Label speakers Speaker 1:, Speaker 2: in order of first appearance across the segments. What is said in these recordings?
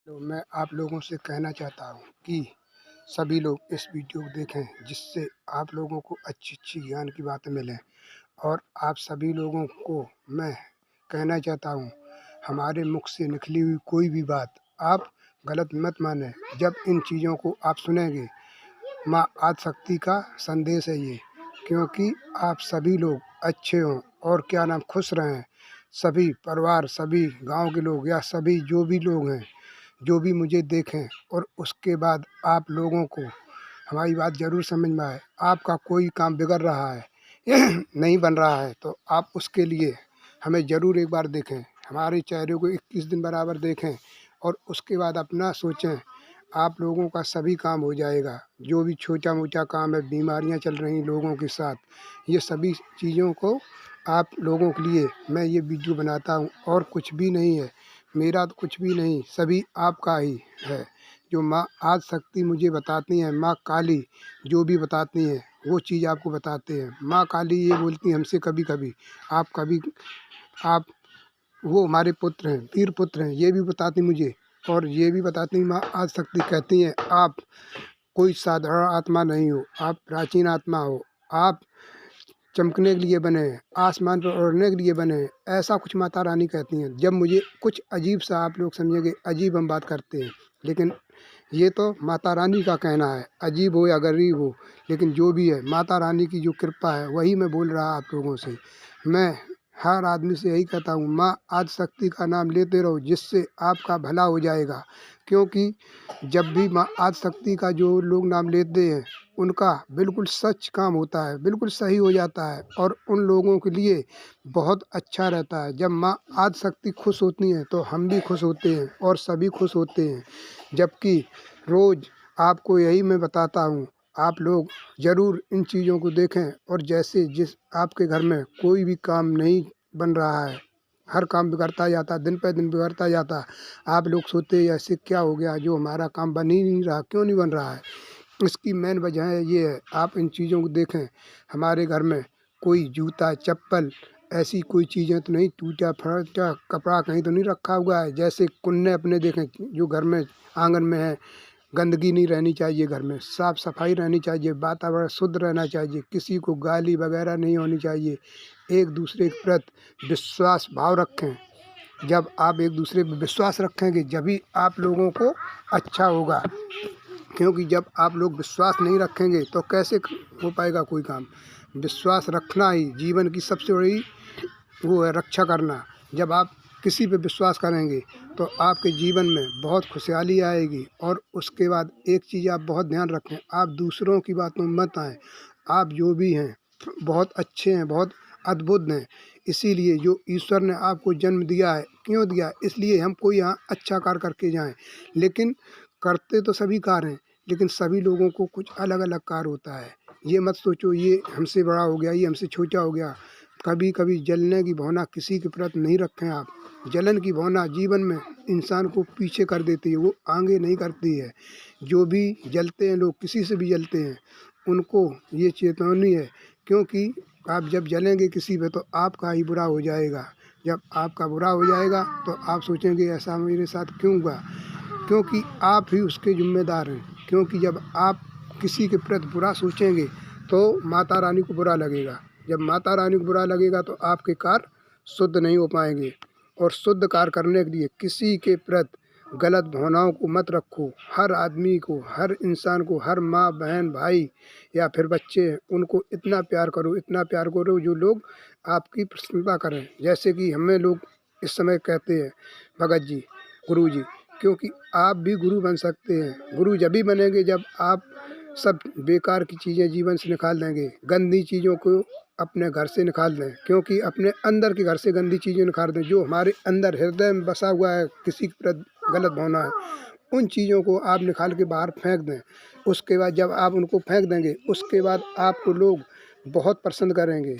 Speaker 1: तो मैं आप लोगों से कहना चाहता हूँ कि सभी लोग इस वीडियो को देखें, जिससे आप लोगों को अच्छी-अच्छी ज्ञान की बातें मिलें। और आप सभी लोगों को मैं कहना चाहता हूँ, हमारे मुख से निकली हुई कोई भी बात आप गलत मत मानें। जब इन चीज़ों को आप सुनेंगे, माँ आदिशक्ति का संदेश है ये, क्योंकि आप सभी लोग अच्छे हों और खुश रहें। सभी परिवार, सभी गाँव के लोग या सभी जो भी लोग हैं, जो भी मुझे देखें, और उसके बाद आप लोगों को हमारी बात ज़रूर समझ में आए। आपका कोई काम बिगड़ रहा है नहीं बन रहा है, तो आप उसके लिए हमें ज़रूर एक बार देखें। हमारे चेहरे को 21 दिन बराबर देखें और उसके बाद अपना सोचें। आप लोगों का सभी काम हो जाएगा। जो भी छोटा-मोटा काम है, बीमारियाँ चल रही लोगों के साथ, ये सभी चीज़ों को आप लोगों के लिए मैं ये वीडियो बनाता हूँ, और कुछ भी नहीं है। मेरा तो कुछ भी नहीं, सभी आपका ही है। जो माँ आदिशक्ति मुझे बताती हैं, माँ काली जो भी बताती हैं, वो चीज़ आपको बताते हैं। माँ काली ये बोलती हैं हमसे कभी-कभी, आप वो हमारे पुत्र हैं, वीर पुत्र हैं, ये भी बताती मुझे। और ये भी बताती माँ आदिशक्ति कहती हैं, आप कोई साधारण आत्मा नहीं हो, आप प्राचीन आत्मा हो। आप चमकने के लिए बने हैं, आसमान पर उड़ने के लिए बने हैं, ऐसा कुछ माता रानी कहती हैं। जब मुझे कुछ अजीब सा, आप लोग समझेंगे अजीब हम बात करते हैं, लेकिन ये तो माता रानी का कहना है, अजीब हो या गरीब हो, लेकिन जो भी है माता रानी की जो कृपा है वही मैं बोल रहा आप लोगों से। मैं हर आदमी से यही कहता हूँ, माँ आदिशक्ति का नाम लेते रहो, जिससे आपका भला हो जाएगा। क्योंकि जब भी माँ आदिशक्ति का जो लोग नाम लेते हैं, उनका बिल्कुल सच काम होता है, बिल्कुल सही हो जाता है, और उन लोगों के लिए बहुत अच्छा रहता है। जब माँ आदिशक्ति खुश होती हैं, तो हम भी खुश होते हैं और सभी खुश होते हैं। जबकि रोज़ आपको यही मैं बताता हूँ, आप लोग ज़रूर इन चीज़ों को देखें। और जैसे जिस आपके घर में कोई भी काम नहीं बन रहा है, हर काम बिगड़ता जाता है, दिन पे दिन बिगड़ता जाता है। आप लोग सोचते हैं ऐसे क्या हो गया जो हमारा काम बन ही नहीं रहा, क्यों नहीं बन रहा है? इसकी मेन वजह ये है, आप इन चीज़ों को देखें। हमारे घर में कोई जूता, चप्पल, ऐसी कोई चीज़ें तो नहीं, टूटा-फटा कपड़ा कहीं तो नहीं रखा हुआ है। जैसे कुन्ने अपने देखें, जो घर में आँगन में है, गंदगी नहीं रहनी चाहिए, घर में साफ़-सफाई रहनी चाहिए, वातावरण शुद्ध रहना चाहिए, किसी को गाली वगैरह नहीं होनी चाहिए। एक-दूसरे के प्रति विश्वास भाव रखें। जब आप एक-दूसरे पे विश्वास रखेंगे, जभी आप लोगों को अच्छा होगा। क्योंकि जब आप लोग विश्वास नहीं रखेंगे, तो कैसे हो पाएगा कोई काम? विश्वास रखना ही जीवन की सबसे बड़ी वो है, रक्षा करना। जब आप किसी पे विश्वास करेंगे, तो आपके जीवन में बहुत खुशहाली आएगी। और उसके बाद एक चीज़ आप बहुत ध्यान रखें, आप दूसरों की बातों में मत आएँ। आप जो भी हैं, बहुत अच्छे हैं, बहुत अद्भुत हैं। इसीलिए जो ईश्वर ने आपको जन्म दिया है, क्यों दिया? इसलिए हम कोई यहाँ अच्छा कार्य करके जाएँ। लेकिन करते तो सभी कार्य हैं, लेकिन सभी लोगों को कुछ अलग-अलग कार्य होता है। ये मत सोचो ये हमसे बड़ा हो गया, ये हमसे छोटा हो गया। कभी-कभी जलने की भावना किसी के प्रति नहीं रखें आप। जलन की भावना जीवन में इंसान को पीछे कर देती है, वो आगे नहीं करती है। जो भी जलते हैं लोग, किसी से भी जलते हैं, उनको ये चेतावनी है। क्योंकि आप जब जलेंगे किसी पे, तो आपका ही बुरा हो जाएगा। जब आपका बुरा हो जाएगा, तो आप सोचेंगे ऐसा मेरे साथ क्यों हुआ? क्योंकि आप ही उसके ज़िम्मेदार हैं। क्योंकि जब आप किसी के प्रति बुरा सोचेंगे, तो माता रानी को बुरा लगेगा। जब माता रानी को बुरा लगेगा, तो आपके कार्य शुद्ध नहीं हो पाएँगे। और शुद्ध कार्य करने के लिए किसी के प्रति गलत भावनाओं को मत रखो। हर आदमी को, हर इंसान को, हर माँ, बहन, भाई या फिर बच्चे हैं, उनको इतना प्यार करो, इतना प्यार करो जो लोग आपकी प्रशंसा करें। जैसे कि हमें लोग इस समय कहते हैं भगत जी, गुरु जी। क्योंकि आप भी गुरु बन सकते हैं। गुरु जभी बनेंगे जब आप सब बेकार की चीज़ें जीवन से निकाल देंगे, गंदी चीज़ों को अपने घर से निकाल दें। क्योंकि अपने अंदर के घर से गंदी चीज़ें निकाल दें, जो हमारे अंदर हृदय में बसा हुआ है, किसी के प्रति गलत भावना है, उन चीज़ों को आप निकाल के बाहर फेंक दें। उसके बाद जब आप उनको फेंक देंगे, उसके बाद आपको लोग बहुत पसंद करेंगे।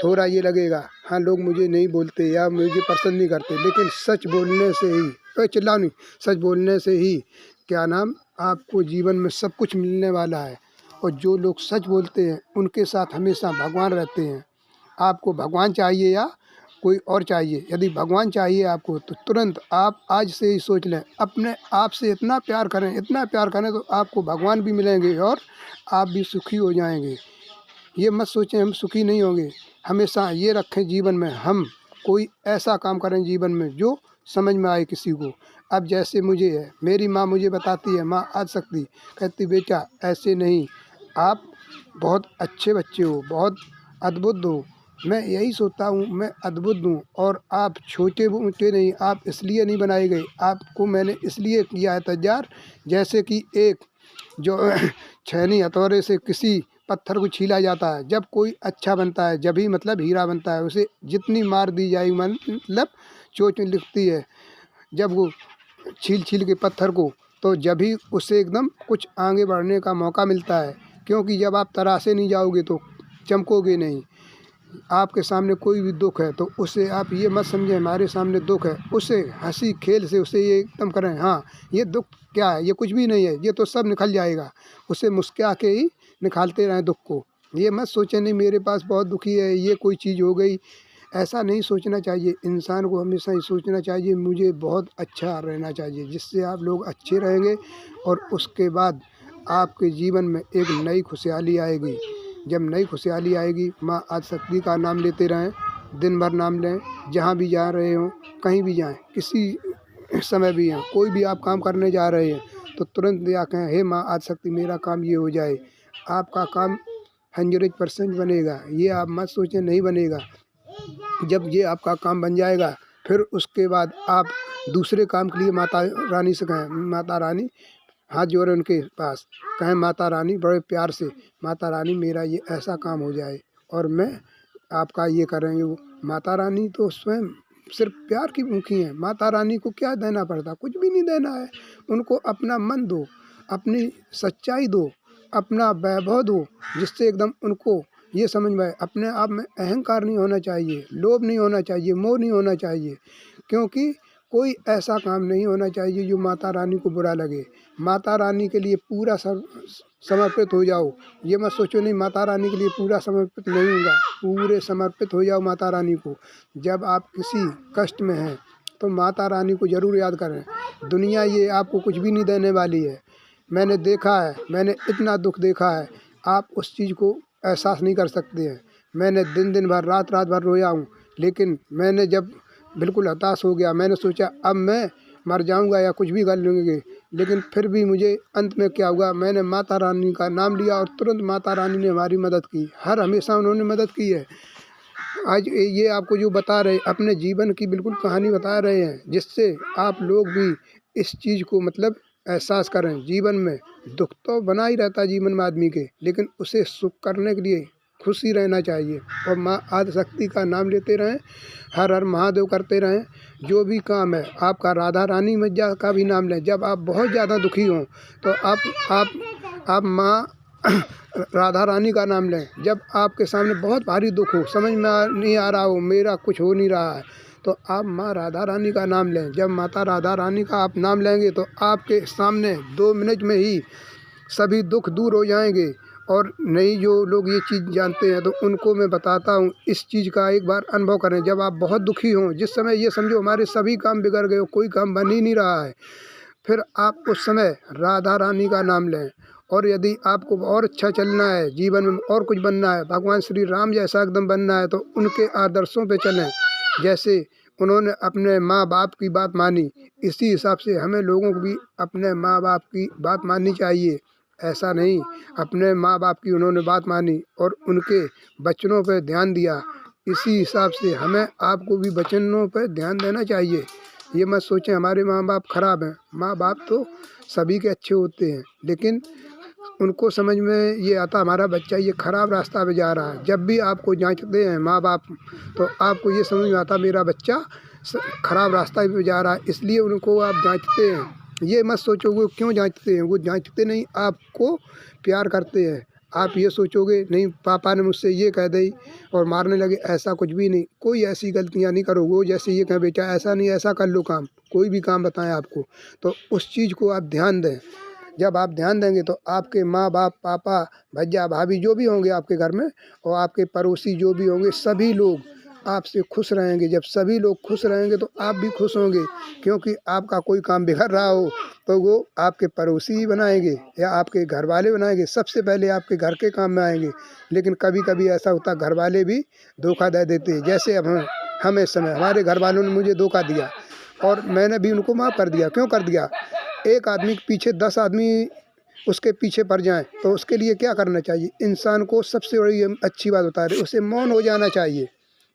Speaker 1: थोड़ा ये लगेगा, हाँ लोग मुझे नहीं बोलते या मुझे पसंद नहीं करते, लेकिन सच बोलने से ही, चिल्लाओ नहीं, सच बोलने से ही आपको जीवन में सब कुछ मिलने वाला है। और जो लोग सच बोलते हैं, उनके साथ हमेशा भगवान रहते हैं। आपको भगवान चाहिए या कोई और चाहिए। यदि भगवान चाहिए आपको तो तुरंत आप आज से ही सोच लें, अपने आप से इतना प्यार करें तो आपको भगवान भी मिलेंगे और आप भी सुखी हो जाएंगे। ये मत सोचें हम सुखी नहीं होंगे। हमेशा ये रखें जीवन में हम कोई ऐसा काम करें जीवन में जो समझ में आए किसी को। अब जैसे मुझे है, मेरी माँ मुझे बताती है, माँ आदिशक्ति कहती बेटा ऐसे नहीं, आप बहुत अच्छे बच्चे हो, बहुत अद्भुत हो। मैं यही सोचता हूँ मैं अद्भुत हूँ और आप छोटे ऊँचे नहीं, आप इसलिए नहीं बनाए गए, आपको मैंने इसलिए किया है तैयार जैसे कि एक जो छैनी हथौड़े से किसी पत्थर को छीला जाता है, जब कोई अच्छा बनता है जब ही मतलब हीरा बनता है। उसे जितनी मार दी जाएगी मतलब चोट लिखती है, जब वो छील के पत्थर को, तो जब ही उससे एकदम कुछ आगे बढ़ने का मौका मिलता है। क्योंकि जब आप तरासे नहीं जाओगे तो चमकोगे नहीं। आपके सामने कोई भी दुख है तो उसे आप ये मत समझें हमारे सामने दुख है, उसे हंसी खेल से उसे ये एकदम करें, हाँ ये दुख क्या है, ये कुछ भी नहीं है, ये तो सब निकल जाएगा। उसे मुस्कुरा के ही निकालते रहें दुख को। ये मत सोचें नहीं मेरे पास बहुत दुखी है, ये कोई चीज़ हो गई, ऐसा नहीं सोचना चाहिए। इंसान को हमेशा ही सोचना चाहिए मुझे बहुत अच्छा रहना चाहिए, जिससे आप लोग अच्छे रहेंगे और उसके बाद आपके जीवन में एक नई खुशहाली आएगी। जब नई खुशहाली आएगी, माँ आदिशक्ति का नाम लेते रहें, दिन भर नाम लें, जहाँ भी जा रहे हों, कहीं भी जाएं, किसी समय भी हैं, कोई भी आप काम करने जा रहे हैं तो तुरंत या कहें हे माँ आदिशक्ति मेरा काम ये हो जाए। आपका काम 100% बनेगा। ये आप मत सोचें नहीं बनेगा। जब ये आपका काम बन जाएगा फिर उसके बाद आप दूसरे काम के लिए माता रानी से कहें, माता रानी हाथ जोड़े उनके पास, कहें माता रानी बड़े प्यार से, माता रानी मेरा ये ऐसा काम हो जाए और मैं आपका ये करेंगे। वो माता रानी तो स्वयं सिर्फ प्यार की भूखी हैं। माता रानी को क्या देना पड़ता, कुछ भी नहीं देना है। उनको अपना मन दो, अपनी सच्चाई दो, अपना वैभव दो, जिससे एकदम उनको ये समझ में आए। अपने आप में अहंकार नहीं होना चाहिए, लोभ नहीं होना चाहिए, मोह नहीं होना चाहिए। क्योंकि कोई ऐसा काम नहीं होना चाहिए जो माता रानी को बुरा लगे। माता रानी के लिए पूरा समर्पित हो जाओ। ये मत सोचो नहीं माता रानी के लिए पूरा समर्पित नहीं होगा, पूरे समर्पित हो जाओ माता रानी को। जब आप किसी कष्ट में हैं तो माता रानी को ज़रूर याद करें। दुनिया ये आपको कुछ भी नहीं देने वाली है। मैंने देखा है, मैंने इतना दुख देखा है, आप उस चीज़ को एहसास नहीं कर सकते हैं। मैंने दिन भर रात भर रोया हूँ, लेकिन मैंने जब बिल्कुल हताश हो गया, मैंने सोचा अब मैं मर जाऊंगा या कुछ भी कर लूँगी, लेकिन फिर भी मुझे अंत में क्या हुआ, मैंने माता रानी का नाम लिया और तुरंत माता रानी ने हमारी मदद की। हर हमेशा उन्होंने मदद की है। आज ये आपको जो बता रहे अपने जीवन की बिल्कुल कहानी बता रहे हैं, जिससे आप लोग भी इस चीज़ को मतलब एहसास करें। जीवन में दुख तो बना ही रहता है जीवन में आदमी के, लेकिन उसे सुख करने के लिए खुशी रहना चाहिए और माँ आदिशक्ति का नाम लेते रहें, हर हर महादेव करते रहें। जो भी काम है आपका, राधा रानी मैया का भी नाम लें। जब आप बहुत ज़्यादा दुखी हों तो आप माँ राधा रानी का नाम लें। जब आपके सामने बहुत भारी दुख हो, समझ में नहीं आ रहा हो, मेरा कुछ हो नहीं रहा है, तो आप माँ राधा रानी का नाम लें। जब माता राधा रानी का आप नाम लेंगे तो आपके सामने 2 मिनट में ही सभी दुख दूर हो जाएंगे। और नहीं जो लोग ये चीज़ जानते हैं तो उनको मैं बताता हूँ, इस चीज़ का एक बार अनुभव करें। जब आप बहुत दुखी हों, जिस समय ये समझो हमारे सभी काम बिगड़ गए हो, कोई काम बन ही नहीं रहा है, फिर आप उस समय राधा रानी का नाम लें। और यदि आपको और अच्छा चलना है, जीवन में और कुछ बनना है, भगवान श्री राम जैसा एकदम बनना है, तो उनके आदर्शों पे चलें। जैसे उन्होंने अपने माँ बाप की बात मानी, इसी हिसाब से हमें लोगों को भी अपने माँ बाप की बात माननी चाहिए। ऐसा नहीं, अपने माँ बाप की उन्होंने बात मानी और उनके वचनों पर ध्यान दिया, इसी हिसाब से हमें आपको भी वचनों पर ध्यान देना चाहिए। ये मत सोचें हमारे माँ बाप खराब हैं। माँ बाप तो सभी के अच्छे होते हैं, लेकिन उनको समझ में ये आता हमारा बच्चा ये खराब रास्ता पे जा रहा है। जब भी आपको जांचते हैं माँ बाप, तो आपको ये समझ में आता मेरा बच्चा खराब रास्ता पे जा रहा है, इसलिए उनको आप जांचते हैं। ये मत सोचो वो क्यों जांचते हैं, वो जांचते नहीं, आपको प्यार करते हैं। आप ये सोचोगे नहीं पापा ने मुझसे ये कह दी और मारने लगे, ऐसा कुछ भी नहीं। कोई ऐसी गलतियाँ नहीं करो। वो जैसे ये कहें बेटा ऐसा नहीं, ऐसा कर लो काम, कोई भी काम बताएं आपको तो उस चीज़ को आप ध्यान दें। जब आप ध्यान देंगे तो आपके माँ बाप, पापा, भैया भाभी जो भी होंगे आपके घर में, और आपके पड़ोसी जो भी होंगे, सभी लोग आपसे खुश रहेंगे। जब सभी लोग खुश रहेंगे तो आप भी खुश होंगे, क्योंकि आपका कोई काम बिगड़ रहा हो तो वो आपके पड़ोसी ही बनाएंगे या आपके घर वाले बनाएंगे, सबसे पहले आपके घर के काम में आएंगे। लेकिन कभी कभी ऐसा होता है घर वाले भी धोखा दे देते हैं। जैसे अब हम इस समय हमारे घर वालों ने मुझे धोखा दिया और मैंने भी उनको माफ़ कर दिया। क्यों कर दिया? एक आदमी के पीछे 10 आदमी उसके पीछे पड़ जाएं तो उसके लिए क्या करना चाहिए? इंसान को सबसे बड़ी अच्छी बात बता रहे, उसे मौन हो जाना चाहिए,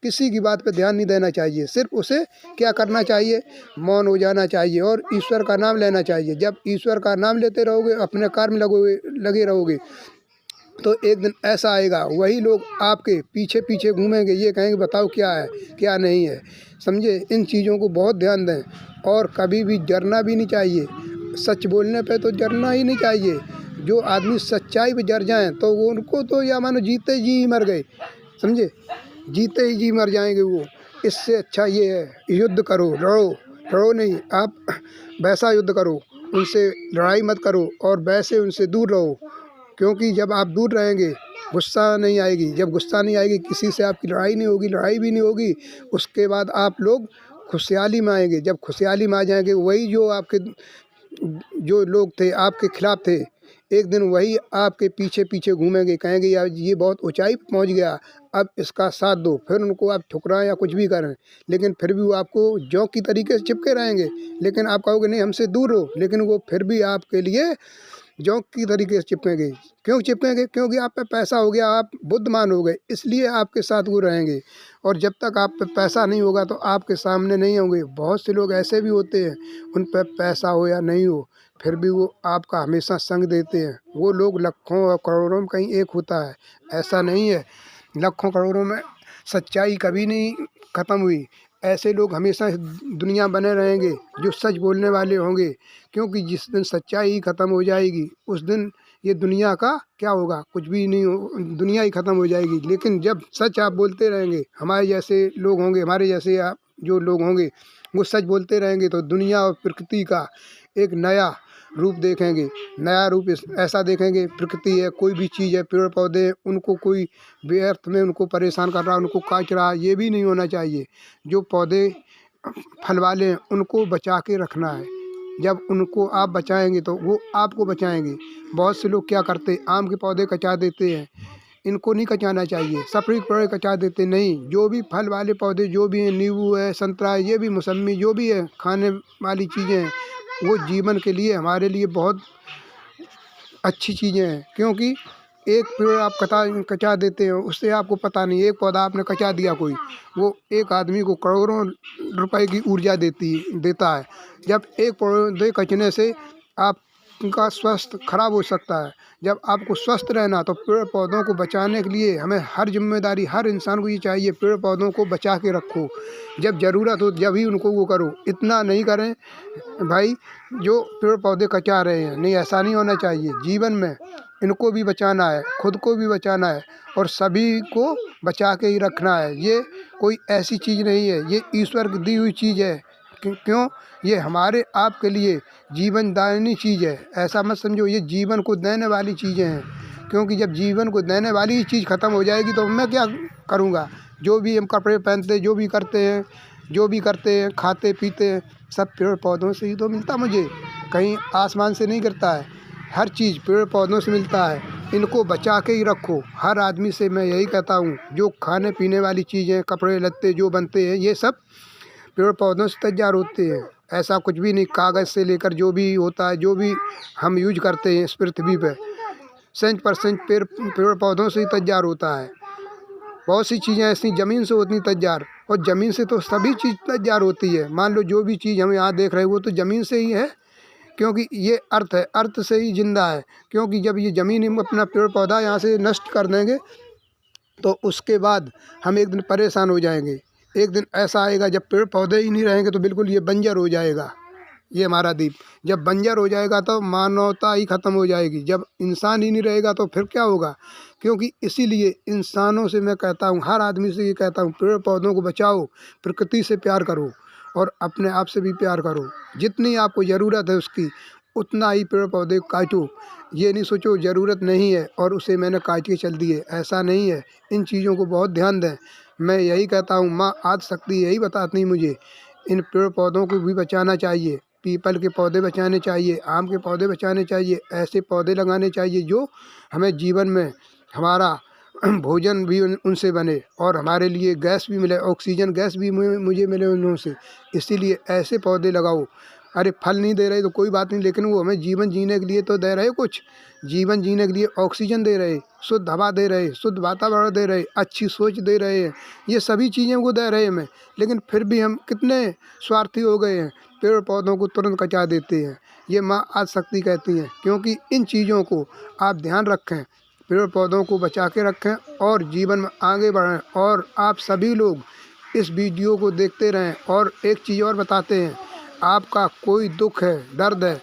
Speaker 1: किसी की बात पे ध्यान नहीं देना चाहिए। सिर्फ उसे क्या करना चाहिए? मौन हो जाना चाहिए और ईश्वर का नाम लेना चाहिए। जब ईश्वर का नाम लेते रहोगे, अपने कार्य में लगे रहोगे, तो एक दिन ऐसा आएगा वही लोग आपके पीछे पीछे घूमेंगे, ये कहेंगे बताओ क्या है क्या नहीं है। समझे? इन चीज़ों को बहुत ध्यान दें और कभी भी डरना भी नहीं चाहिए। सच बोलने पे तो डरना ही नहीं चाहिए। जो आदमी सच्चाई पे डर जाएं तो वो उनको तो या मानो जीते जी ही मर गए। समझे? जीते ही जी मर जाएंगे वो। इससे अच्छा ये है युद्ध करो, लड़ो नहीं, आप वैसा युद्ध करो, उनसे लड़ाई मत करो और वैसे उनसे दूर रहो। क्योंकि जब आप दूर रहेंगे गुस्सा नहीं आएगी, जब गुस्सा नहीं आएगी किसी से आपकी लड़ाई नहीं होगी, लड़ाई भी नहीं होगी, उसके बाद आप लोग खुशहाली में आएंगे। जब खुशहाली में आ जाएंगे वही जो आपके जो लोग थे आपके खिलाफ थे, एक दिन वही आपके पीछे पीछे घूमेंगे, कहेंगे यार ये बहुत ऊंचाई पे पहुंच गया, अब इसका साथ दो। फिर उनको आप ठुकराएं या कुछ भी करें, लेकिन फिर भी वो आपको जौक की तरीके से चिपके रहेंगे। लेकिन आप कहोगे नहीं हमसे दूर हो, लेकिन वो फिर भी आपके लिए जौक की तरीके से चिपकेंगे। क्यों चिपकेंगे? क्योंकि आप पे पैसा हो गया, आप बुद्धिमान हो गए, इसलिए आपके साथ वो रहेंगे। और जब तक आप पे पैसा नहीं होगा तो आपके सामने नहीं होंगे। बहुत से लोग ऐसे भी होते हैं, उन पे पैसा हो या नहीं हो फिर भी वो आपका हमेशा संग देते हैं। वो लोग लाखों और करोड़ों में कहीं एक होता है, ऐसा नहीं है। लाखों करोड़ों में सच्चाई कभी नहीं ख़त्म हुई। ऐसे लोग हमेशा इस दुनिया बने रहेंगे जो सच बोलने वाले होंगे, क्योंकि जिस दिन सच्चाई ही ख़त्म हो जाएगी उस दिन ये दुनिया का क्या होगा? कुछ भी नहीं हो, दुनिया ही ख़त्म हो जाएगी। लेकिन जब सच आप बोलते रहेंगे, हमारे जैसे लोग होंगे, हमारे जैसे आप जो लोग होंगे वो सच बोलते रहेंगे, तो दुनिया और प्रकृति का एक नया रूप देखेंगे। नया रूप ऐसा देखेंगे, प्रकृति है, कोई भी चीज़ है, पेड़ पौधे हैं, उनको कोई व्यर्थ में उनको परेशान कर रहा है, उनको काट रहा है, ये भी नहीं होना चाहिए। जो पौधे फल वाले हैं उनको बचा के रखना है। जब उनको आप बचाएंगे तो वो आपको बचाएंगे। बहुत से लोग क्या करते हैं, आम के पौधे कचा देते हैं, इनको नहीं कचाना चाहिए। सफरी के पौधे कचा देते नहीं। जो भी फल वाले पौधे जो भी हैं, नींबू है, संतरा है, ये भी मौसमी जो भी है खाने वाली चीज़ें हैं, वो जीवन के लिए हमारे लिए बहुत अच्छी चीज़ें हैं। क्योंकि एक पेड़ आप कचा देते हो, उससे आपको पता नहीं, एक पौधा आपने कचा दिया कोई, वो एक आदमी को करोड़ों रुपए की ऊर्जा देता है। जब एक पौधे कचने से आपका स्वास्थ्य खराब हो सकता है। जब आपको स्वस्थ रहना तो पेड़ पौधों को बचाने के लिए हमें हर जिम्मेदारी, हर इंसान को ये चाहिए पेड़ पौधों को बचा के रखो। जब ज़रूरत हो जब ही उनको वो करो, इतना नहीं करें भाई जो पेड़ पौधे कचा रहे हैं। नहीं, ऐसा नहीं होना चाहिए। जीवन में इनको भी बचाना है, खुद को भी बचाना है और सभी को बचा के ही रखना है। ये कोई ऐसी चीज़ नहीं है, ये ईश्वर की दी हुई चीज़ है। क्यों? ये हमारे आपके लिए जीवन दायनी चीज़ है। ऐसा मत समझो, ये जीवन को देने वाली चीज़ें हैं। क्योंकि जब जीवन को देने वाली चीज़ ख़त्म हो जाएगी तो मैं क्या करूँगा? जो भी हम कपड़े पहनते हैं, जो भी करते हैं, खाते पीते हैं, सब पेड़ पौधों से ही तो मिलता मुझे। कहीं आसमान से नहीं गिरता है। हर चीज़ पेड़ पौधों से मिलता है। इनको बचा के ही रखो। हर आदमी से मैं यही कहता हूँ, जो खाने पीने वाली चीज़ें, कपड़े लत्ते जो बनते हैं, ये सब पेड़ पौधों से तैयार होते हैं। ऐसा कुछ भी नहीं, कागज़ से लेकर जो भी होता है, जो भी हम यूज करते हैं इस पृथ्वी पे 100% पेड़ पौधों से ही तैयार होता है। बहुत सी चीज़ें ऐसी ज़मीन से होती हैं तैयार, और ज़मीन से तो सभी चीज़ तैयार होती है। मान लो जो भी चीज़ हम यहाँ देख रहे हैं वो तो ज़मीन से ही है, क्योंकि ये अर्थ है, अर्थ से ही जिंदा है। क्योंकि जब ये ज़मीन हम अपना पेड़ पौधा यहाँ से नष्ट कर देंगे तो उसके बाद हम एक दिन परेशान हो जाएंगे। एक दिन ऐसा आएगा जब पेड़ पौधे ही नहीं रहेंगे तो बिल्कुल ये बंजर हो जाएगा, ये हमारा द्वीप। जब बंजर हो जाएगा तो मानवता ही ख़त्म हो जाएगी। जब इंसान ही नहीं रहेगा तो फिर क्या होगा? क्योंकि इसीलिए इंसानों से मैं कहता हूँ, हर आदमी से ये कहता हूँ, पेड़ पौधों को बचाओ, प्रकृति से प्यार करो और अपने आप से भी प्यार करो। जितनी आपको ज़रूरत है उसकी उतना ही पेड़ पौधे काटो। ये नहीं सोचो ज़रूरत नहीं है और उसे मैंने काट के चल दिए, ऐसा नहीं है। इन चीज़ों को बहुत ध्यान दें। मैं यही कहता हूँ, माँ आदिशक्ति यही बताती मुझे, इन पेड़ पौधों को भी बचाना चाहिए, पीपल के पौधे बचाने चाहिए, आम के पौधे बचाने चाहिए, ऐसे पौधे लगाने चाहिए जो हमें जीवन में हमारा भोजन भी उनसे बने और हमारे लिए गैस भी मिले, ऑक्सीजन गैस भी मुझे मिले उनसे। इसीलिए ऐसे पौधे लगाओ। अरे फल नहीं दे रहे तो कोई बात नहीं, लेकिन वो हमें जीवन जीने के लिए तो दे रहे कुछ, जीवन जीने के लिए ऑक्सीजन दे रहे, शुद्ध हवा दे रहे, शुद्ध वातावरण दे रहे, अच्छी सोच दे रहे हैं, ये सभी चीज़ें वो दे रहे हैं हमें। लेकिन फिर भी हम कितने स्वार्थी हो गए हैं, पेड़ पौधों को तुरंत कटा देते हैं। ये माँ आदिशक्ति कहती हैं, क्योंकि इन चीज़ों को आप ध्यान रखें, पेड़ पौधों को बचा के रखें और जीवन में आगे बढ़ें। और आप सभी लोग इस वीडियो को देखते रहें। और एक चीज़ और बताते हैं, आपका कोई दुख है, दर्द है,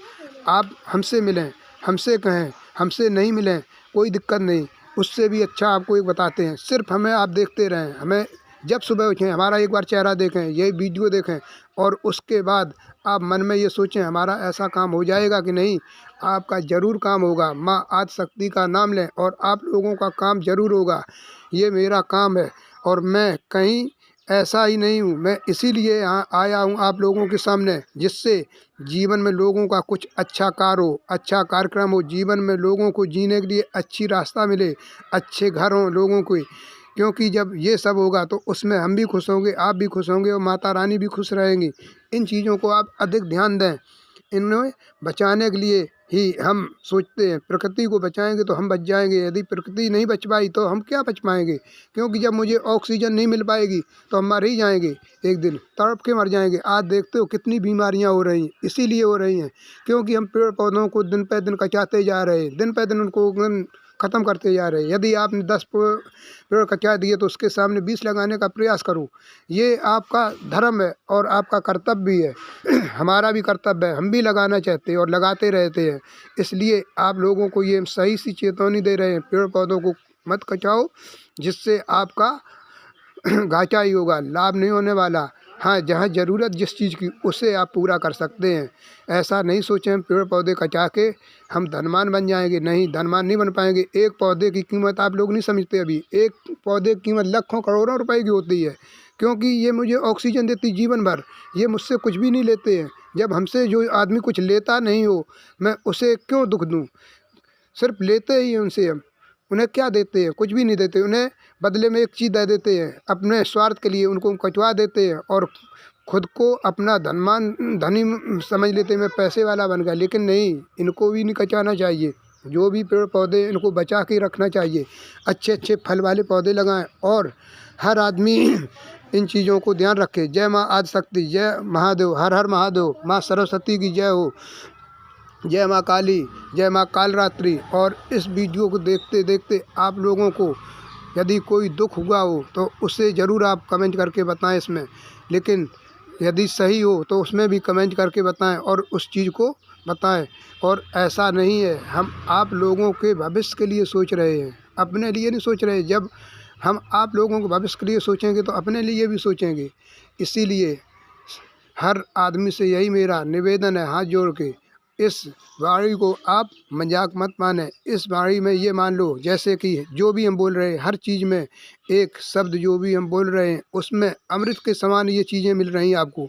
Speaker 1: आप हमसे मिलें, हमसे कहें, हमसे नहीं मिलें कोई दिक्कत नहीं, उससे भी अच्छा आपको एक बताते हैं। सिर्फ हमें आप देखते रहें, हमें जब सुबह उठें हमारा एक बार चेहरा देखें, ये वीडियो देखें और उसके बाद आप मन में ये सोचें हमारा ऐसा काम हो जाएगा कि नहीं। आपका ज़रूर काम होगा। माँ आदिशक्ति का नाम लें और आप लोगों का काम ज़रूर होगा। ये मेरा काम है और मैं कहीं ऐसा ही नहीं हूँ, मैं इसीलिए यहाँ आया हूँ आप लोगों के सामने, जिससे जीवन में लोगों का कुछ अच्छा कार्य हो, अच्छा कार्यक्रम हो, जीवन में लोगों को जीने के लिए अच्छी रास्ता मिले, अच्छे घर हों लोगों को। क्योंकि जब ये सब होगा तो उसमें हम भी खुश होंगे, आप भी खुश होंगे और माता रानी भी खुश रहेंगी। इन चीज़ों को आप अधिक ध्यान दें, इन्हें बचाने के लिए ही हम सोचते हैं। प्रकृति को बचाएंगे तो हम बच जाएंगे, यदि प्रकृति नहीं बच पाई तो हम क्या बच पाएंगे। क्योंकि जब मुझे ऑक्सीजन नहीं मिल पाएगी तो हम मर ही जाएंगे, एक दिन तड़प के मर जाएंगे। आज देखते हो कितनी बीमारियां हो रही हैं, इसीलिए हो रही हैं क्योंकि हम पेड़ पौधों को दिन पे दिन कटाते जा रहे हैं, दिन पे दिन उनको ख़त्म करते जा रहे हैं। यदि आपने 10 पेड़ कटा दिए तो उसके सामने 20 लगाने का प्रयास करो। ये आपका धर्म है और आपका कर्तव्य भी है। हमारा भी कर्तव्य है, हम भी लगाना चाहते हैं और लगाते रहते हैं। इसलिए आप लोगों को ये सही सी चेतावनी दे रहे हैं, पेड़ पौधों को मत कटाओ, जिससे आपका घाटा ही होगा, लाभ नहीं होने वाला। हाँ, जहाँ ज़रूरत जिस चीज़ की उसे आप पूरा कर सकते हैं। ऐसा नहीं सोचें हम पेड़ पौधे कटा के हम धनवान बन जाएंगे, नहीं, धनवान नहीं बन पाएंगे। एक पौधे की कीमत आप लोग नहीं समझते अभी, एक पौधे की कीमत लाखों करोड़ों रुपए की होती है। क्योंकि ये मुझे ऑक्सीजन देती जीवन भर, ये मुझसे कुछ भी नहीं लेते हैं। जब हमसे जो आदमी कुछ लेता नहीं हो, मैं उसे क्यों दुख दूँ। सिर्फ लेते ही हैं उनसे हम, उन्हें क्या देते हैं, कुछ भी नहीं देते। उन्हें बदले में एक चीज़ दे देते हैं, अपने स्वार्थ के लिए उनको कटवा देते हैं और खुद को अपना धनी समझ लेते हैं, मैं पैसे वाला बन गया। लेकिन नहीं, इनको भी नहीं कटाना चाहिए। जो भी पेड़ पौधे इनको बचा के रखना चाहिए, अच्छे अच्छे फल वाले पौधे लगाएं और हर आदमी इन चीज़ों को ध्यान रखे। जय माँ आदिशक्ति, जय महादेव, हर हर महादेव। माँ सरस्वती की जय हो, जय माँ काली, जय माँ कालरात्रि। और इस वीडियो को देखते देखते आप लोगों को यदि कोई दुख हुआ हो तो उसे ज़रूर आप कमेंट करके बताएं इसमें, लेकिन यदि सही हो तो उसमें भी कमेंट करके बताएं और उस चीज़ को बताएं। और ऐसा नहीं है, हम आप लोगों के भविष्य के लिए सोच रहे हैं, अपने लिए नहीं सोच रहे। जब हम आप लोगों के भविष्य के लिए सोचेंगे तो अपने लिए भी सोचेंगे। इसीलिए हर आदमी से यही मेरा निवेदन है, हाथ जोड़ के, इस वाणी को आप मजाक मत माने। इस वाणी में ये मान लो जैसे कि जो भी हम बोल रहे हैं, हर चीज़ में एक शब्द जो भी हम बोल रहे हैं उसमें अमृत के समान ये चीज़ें मिल रही हैं आपको।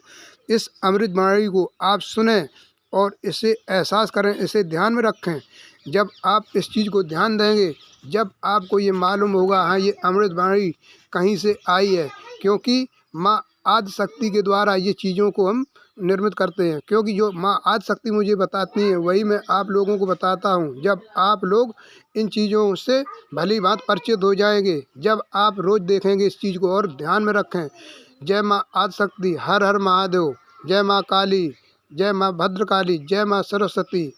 Speaker 1: इस अमृत वाणी को आप सुने और इसे एहसास करें, इसे ध्यान में रखें। जब आप इस चीज़ को ध्यान देंगे, जब आपको ये मालूम होगा हाँ ये अमृत वाणी कहीं से आई है, क्योंकि माँ आदिशक्ति के द्वारा ये चीज़ों को हम निर्मित करते हैं। क्योंकि जो माँ आदिशक्ति मुझे बताती हैं वही मैं आप लोगों को बताता हूँ। जब आप लोग इन चीज़ों से भली बात परिचित हो जाएंगे, जब आप रोज़ देखेंगे इस चीज़ को और ध्यान में रखें। जय माँ आदिशक्ति, हर हर महादेव, जय माँ काली, जय माँ भद्रकाली, जय माँ सरस्वती,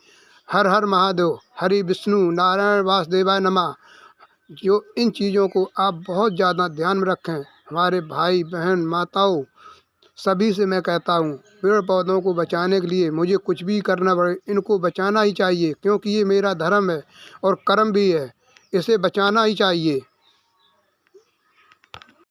Speaker 1: हर हर महादेव, हरि विष्णु नारायण वासुदेवाय नमः। जो इन चीज़ों को आप बहुत ज़्यादा ध्यान में रखें। हमारे भाई बहन माताओं सभी से मैं कहता हूँ, पेड़ पौधों को बचाने के लिए मुझे कुछ भी करना पड़े, इनको बचाना ही चाहिए। क्योंकि ये मेरा धर्म है और कर्म भी है, इसे बचाना ही चाहिए।